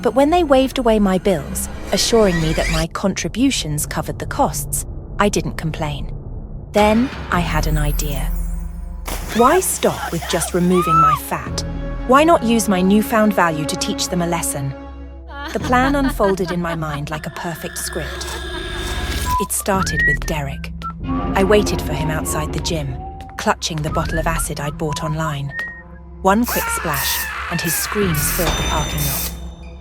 But when they waved away my bills, assuring me that my contributions covered the costs, I didn't complain. Then I had an idea. Why stop with just removing my fat? Why not use my newfound value to teach them a lesson? The plan unfolded in my mind like a perfect script. It started with Derek. I waited for him outside the gym, clutching the bottle of acid I'd bought online. One quick splash, and his screams filled the parking lot.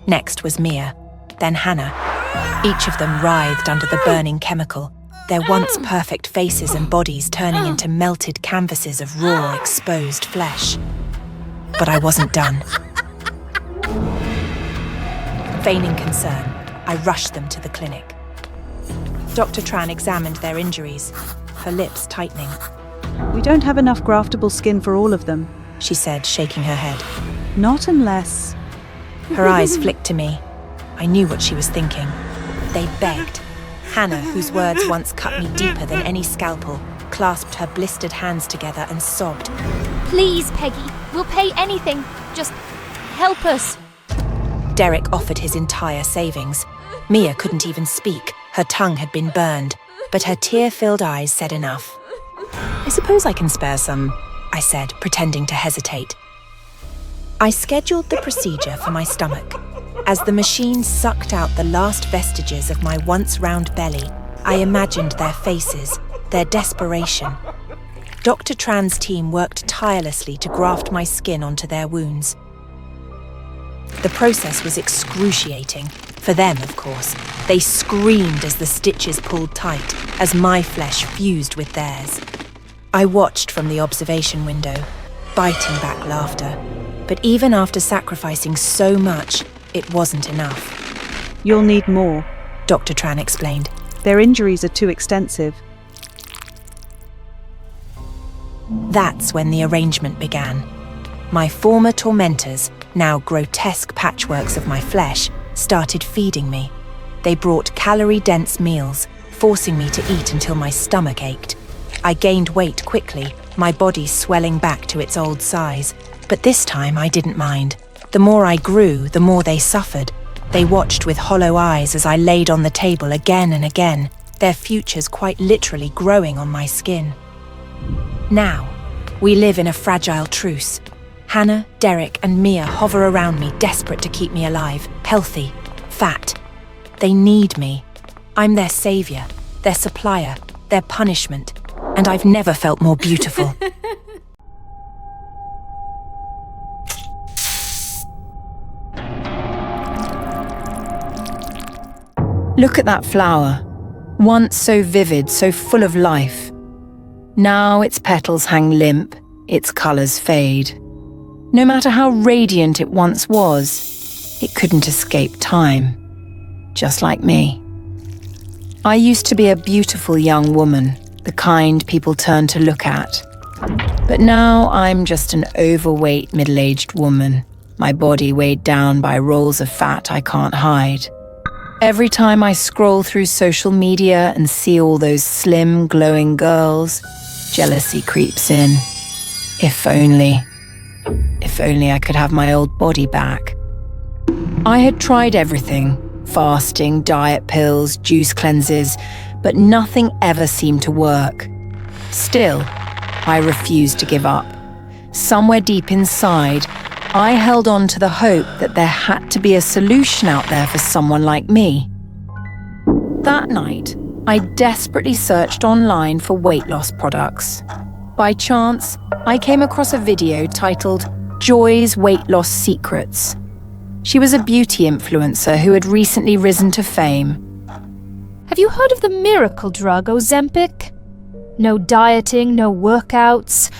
Next was Mia, then Hannah. Each of them writhed under the burning chemical, their once perfect faces and bodies turning into melted canvases of raw, exposed flesh. But I wasn't done. Feigning concern, I rushed them to the clinic. Dr. Tran examined their injuries, her lips tightening. "We don't have enough graftable skin for all of them," she said, shaking her head. "Not unless..." Her eyes flicked to me. I knew what she was thinking. They begged. Hannah, whose words once cut me deeper than any scalpel, clasped her blistered hands together and sobbed. "Please, Peggy, we'll pay anything. Just help us." Derek offered his entire savings. Mia couldn't even speak. Her tongue had been burned, but her tear-filled eyes said enough. "I suppose I can spare some," I said, pretending to hesitate. I scheduled the procedure for my stomach. As the machine sucked out the last vestiges of my once round belly, I imagined their faces, their desperation. Dr. Tran's team worked tirelessly to graft my skin onto their wounds. The process was excruciating. For them, of course. They screamed as the stitches pulled tight, as my flesh fused with theirs. I watched from the observation window, biting back laughter. But even after sacrificing so much, it wasn't enough. "You'll need more," Dr. Tran explained. "Their injuries are too extensive." That's when the arrangement began. My former tormentors, now grotesque patchworks of my flesh, started feeding me. They brought calorie-dense meals, forcing me to eat until my stomach ached. I gained weight quickly, my body swelling back to its old size. But this time I didn't mind. The more I grew, the more they suffered. They watched with hollow eyes as I laid on the table again and again, their futures quite literally growing on my skin. Now, we live in a fragile truce. Hannah, Derek, and Mia hover around me, desperate to keep me alive, healthy, fat. They need me. I'm their savior, their supplier, their punishment. and I've never felt more beautiful. Look at that flower, once so vivid, so full of life. Now its petals hang limp, its colours fade. No matter how radiant it once was, it couldn't escape time, just like me. I used to be a beautiful young woman, the kind people turn to look at. But now I'm just an overweight middle-aged woman, my body weighed down by rolls of fat I can't hide. Every time I scroll through social media and see all those slim, glowing girls, jealousy creeps in. If only I could have my old body back. I had tried everything, fasting, diet pills, juice cleanses, but nothing ever seemed to work. Still, I refused to give up. Somewhere deep inside, I held on to the hope that there had to be a solution out there for someone like me. That night, I desperately searched online for weight loss products. By chance, I came across a video titled Joy's Weight Loss Secrets. She was a beauty influencer who had recently risen to fame. Have you heard of the miracle drug Ozempic? No dieting, no workouts.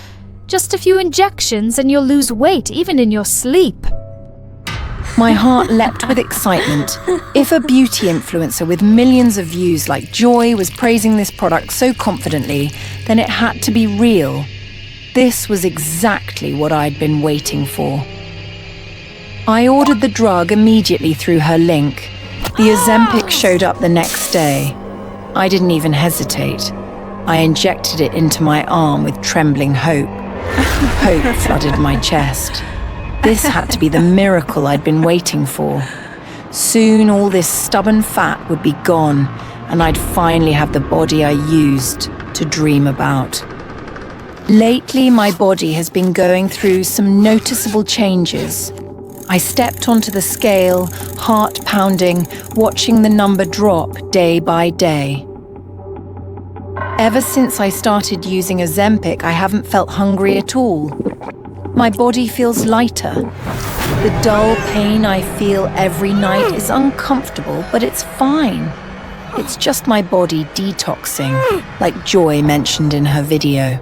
Just a few injections and you'll lose weight even in your sleep. My heart leapt with excitement. If a beauty influencer with millions of views like Joy was praising this product so confidently, then it had to be real. This was exactly what I'd been waiting for. I ordered the drug immediately through her link. The Ozempic showed up the next day. I didn't even hesitate. I injected it into my arm with trembling hope. Hope flooded my chest. This had to be the miracle I'd been waiting for. Soon all this stubborn fat would be gone, and I'd finally have the body I used to dream about. Lately, my body has been going through some noticeable changes. I stepped onto the scale, heart pounding, watching the number drop day by day. Ever since I started using Ozempic, I haven't felt hungry at all. My body feels lighter. The dull pain I feel every night is uncomfortable, but it's fine. It's just my body detoxing, like Joy mentioned in her video.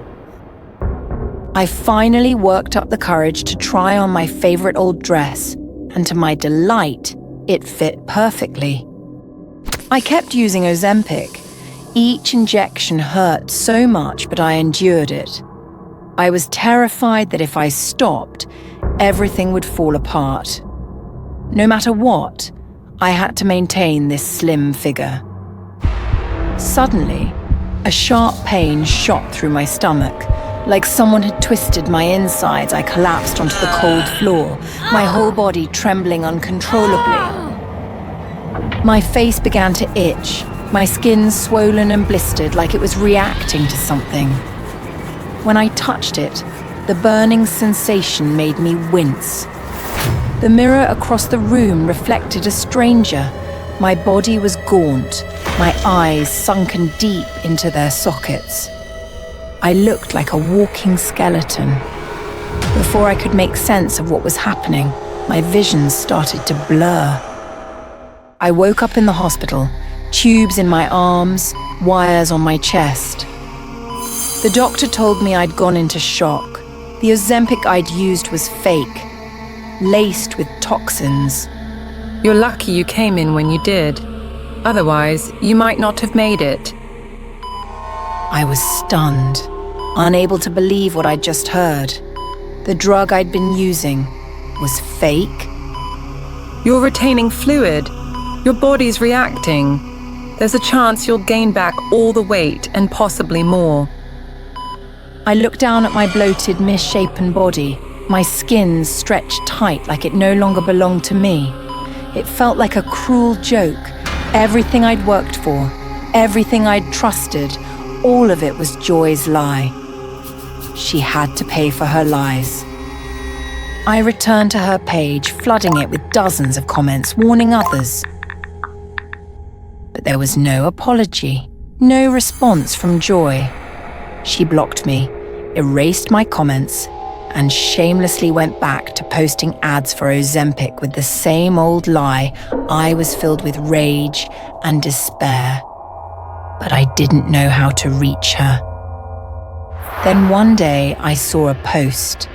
I finally worked up the courage to try on my favorite old dress, and to my delight, it fit perfectly. I kept using Ozempic. Each injection hurt so much, but I endured it. I was terrified that if I stopped, everything would fall apart. No matter what, I had to maintain this slim figure. Suddenly, a sharp pain shot through my stomach. Like someone had twisted my insides, I collapsed onto the cold floor, my whole body trembling uncontrollably. My face began to itch, my skin swollen and blistered like it was reacting to something. When I touched it, the burning sensation made me wince. The mirror across the room reflected a stranger. My body was gaunt, my eyes sunken deep into their sockets. I looked like a walking skeleton. Before I could make sense of what was happening, my vision started to blur. I woke up in the hospital, tubes in my arms, wires on my chest. The doctor told me I'd gone into shock. The Ozempic I'd used was fake, laced with toxins. You're lucky you came in when you did. Otherwise, you might not have made it. I was stunned, unable to believe what I'd just heard. The drug I'd been using was fake. You're retaining fluid. Your body's reacting. There's a chance you'll gain back all the weight and possibly more. I looked down at my bloated, misshapen body, my skin stretched tight like it no longer belonged to me. It felt like a cruel joke. Everything I'd worked for, everything I'd trusted, all of it was Joy's lie. She had to pay for her lies. I returned to her page, flooding it with dozens of comments, warning others. But there was no apology, no response from Joy. She blocked me, erased my comments, and shamelessly went back to posting ads for Ozempic with the same old lie. I was filled with rage and despair. But I didn't know how to reach her. Then one day I saw a post.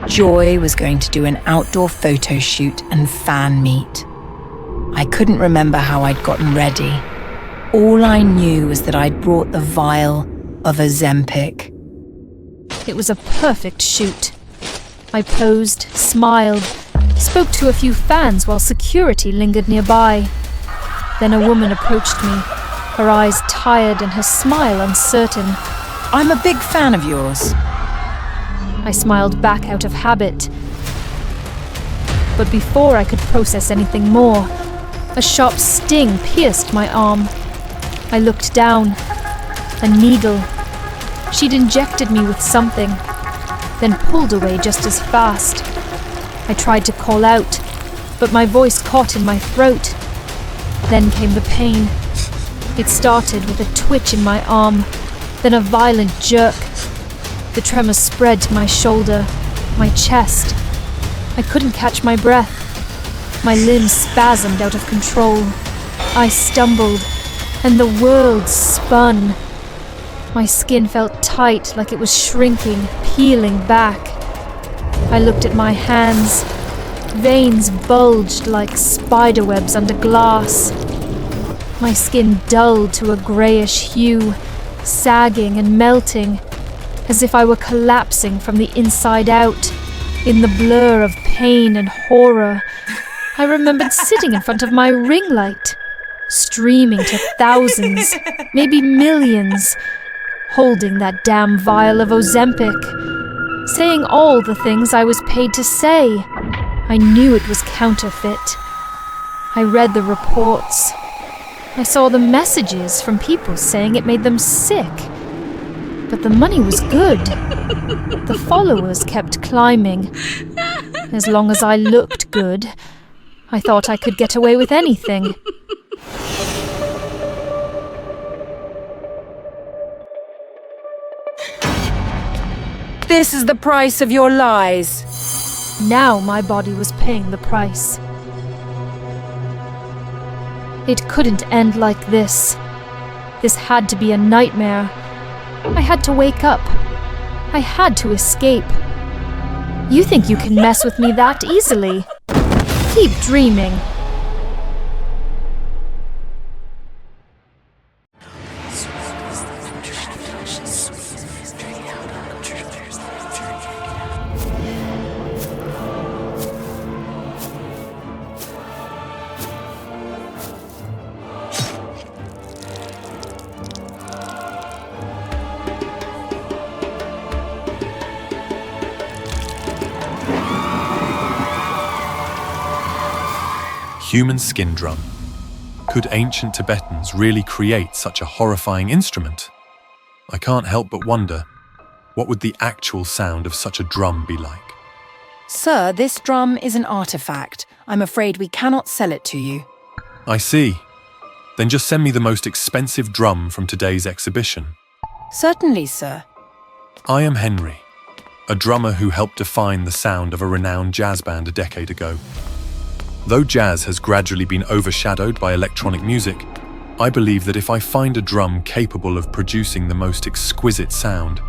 Joy was going to do an outdoor photo shoot and fan meet. I couldn't remember how I'd gotten ready. All I knew was that I'd brought the vial of Ozempic. It was a perfect shoot. I posed, smiled, spoke to a few fans while security lingered nearby. Then a woman approached me, her eyes tired and her smile uncertain. I'm a big fan of yours. I smiled back out of habit. But before I could process anything more, a sharp sting pierced my arm. I looked down. A needle. She'd injected me with something, then pulled away just as fast. I tried to call out, but my voice caught in my throat. Then came the pain. It started with a twitch in my arm, then a violent jerk. The tremor spread to my shoulder, my chest. I couldn't catch my breath. My limbs spasmed out of control. I stumbled, and the world spun. My skin felt tight, like it was shrinking, peeling back. I looked at my hands. Veins bulged like spiderwebs under glass. My skin dulled to a greyish hue, sagging and melting, as if I were collapsing from the inside out. In the blur of pain and horror, I remembered sitting in front of my ring light, streaming to thousands, maybe millions, holding that damn vial of Ozempic, saying all the things I was paid to say. I knew it was counterfeit. I read the reports. I saw the messages from people saying it made them sick. But the money was good. The followers kept climbing. As long as I looked good, I thought I could get away with anything. This is the price of your lies. Now my body was paying the price. It couldn't end like this. This had to be a nightmare. I had to wake up. I had to escape. You think you can mess with me that easily? Keep dreaming. Human skin drum. Could ancient Tibetans really create such a horrifying instrument? I can't help but wonder, what would the actual sound of such a drum be like? Sir, this drum is an artifact. I'm afraid we cannot sell it to you. I see. Then just send me the most expensive drum from today's exhibition. Certainly, sir. I am Henry, a drummer who helped define the sound of a renowned jazz band a decade ago. Though jazz has gradually been overshadowed by electronic music, I believe that if I find a drum capable of producing the most exquisite sound,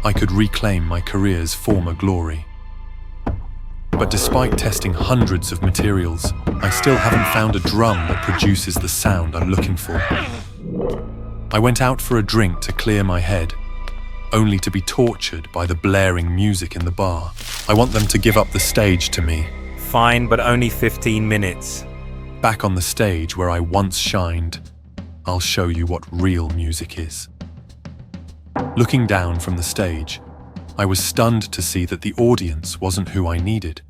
I could reclaim my career's former glory. But despite testing hundreds of materials, I still haven't found a drum that produces the sound I'm looking for. I went out for a drink to clear my head, only to be tortured by the blaring music in the bar. I want them to give up the stage to me. Fine, but only 15 minutes. Back on the stage where I once shined, I'll show you what real music is. Looking down from the stage, I was stunned to see that the audience wasn't who I needed.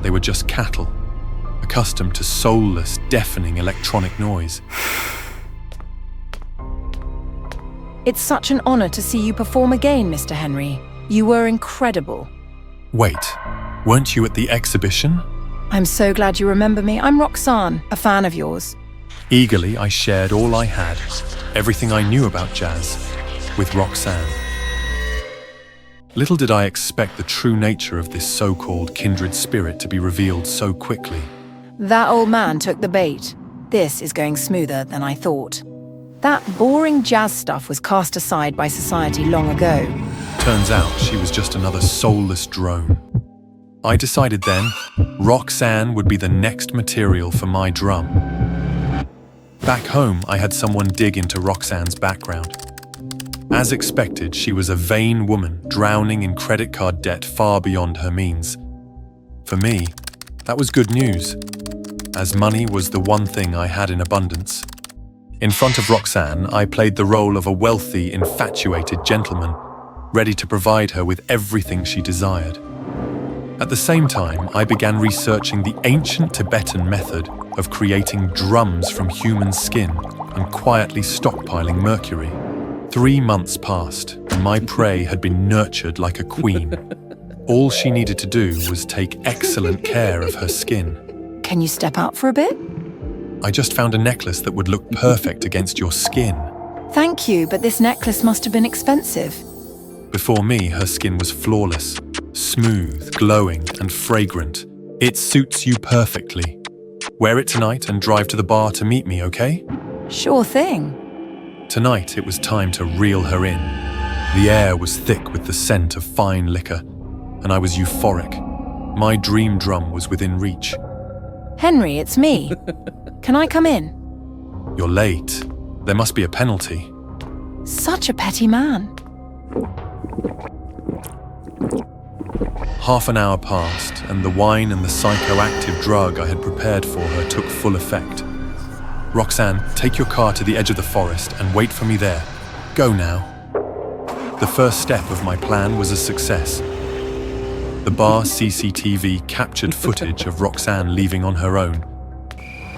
They were just cattle, accustomed to soulless, deafening electronic noise. It's such an honor to see you perform again, Mr. Henry. You were incredible. Wait, weren't you at the exhibition? I'm so glad you remember me. I'm Roxanne, a fan of yours. Eagerly, I shared all I had, everything I knew about jazz, with Roxanne. Little did I expect the true nature of this so-called kindred spirit to be revealed so quickly. That old man took the bait. This is going smoother than I thought. That boring jazz stuff was cast aside by society long ago. Turns out she was just another soulless drone. I decided then, Roxanne would be the next material for my drum. Back home, I had someone dig into Roxanne's background. As expected, she was a vain woman drowning in credit card debt far beyond her means. For me, that was good news, as money was the one thing I had in abundance. In front of Roxanne, I played the role of a wealthy, infatuated gentleman, ready to provide her with everything she desired. At the same time, I began researching the ancient Tibetan method of creating drums from human skin and quietly stockpiling mercury. 3 months passed, and my prey had been nurtured like a queen. All she needed to do was take excellent care of her skin. Can you step out for a bit? I just found a necklace that would look perfect against your skin. Thank you, but this necklace must have been expensive. Before me, her skin was flawless, smooth, glowing, and fragrant. It suits you perfectly. Wear it tonight and drive to the bar to meet me, okay? Sure thing. Tonight, it was time to reel her in. The air was thick with the scent of fine liquor, and I was euphoric. My dream drum was within reach. Henry, it's me. Can I come in? You're late. There must be a penalty. Such a petty man. Half an hour passed, and the wine and the psychoactive drug I had prepared for her took full effect. Roxanne, take your car to the edge of the forest and wait for me there. Go now. The first step of my plan was a success. The bar CCTV captured footage of Roxanne leaving on her own.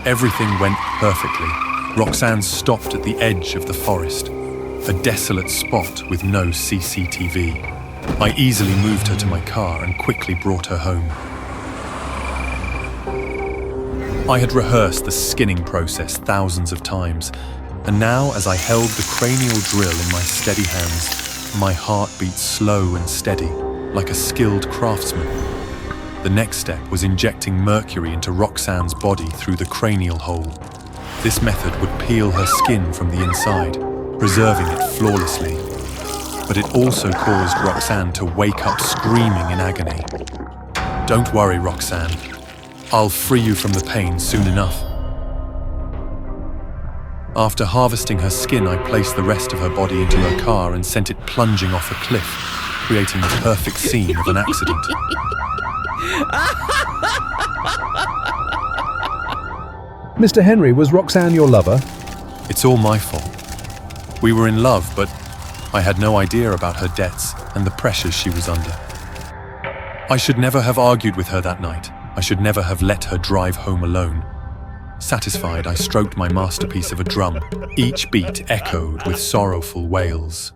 Everything went perfectly. Roxanne stopped at the edge of the forest, a desolate spot with no CCTV. I easily moved her to my car and quickly brought her home. I had rehearsed the skinning process thousands of times, and now as I held the cranial drill in my steady hands, my heart beat slow and steady, like a skilled craftsman. The next step was injecting mercury into Roxanne's body through the cranial hole. This method would peel her skin from the inside, preserving it flawlessly. But it also caused Roxanne to wake up screaming in agony. Don't worry, Roxanne. I'll free you from the pain soon enough. After harvesting her skin, I placed the rest of her body into her car and sent it plunging off a cliff, creating the perfect scene of an accident. Mr. Henry, was Roxanne your lover? It's all my fault. We were in love, but I had no idea about her debts and the pressures she was under. I should never have argued with her that night. I should never have let her drive home alone. Satisfied, I stroked my masterpiece of a drum. Each beat echoed with sorrowful wails.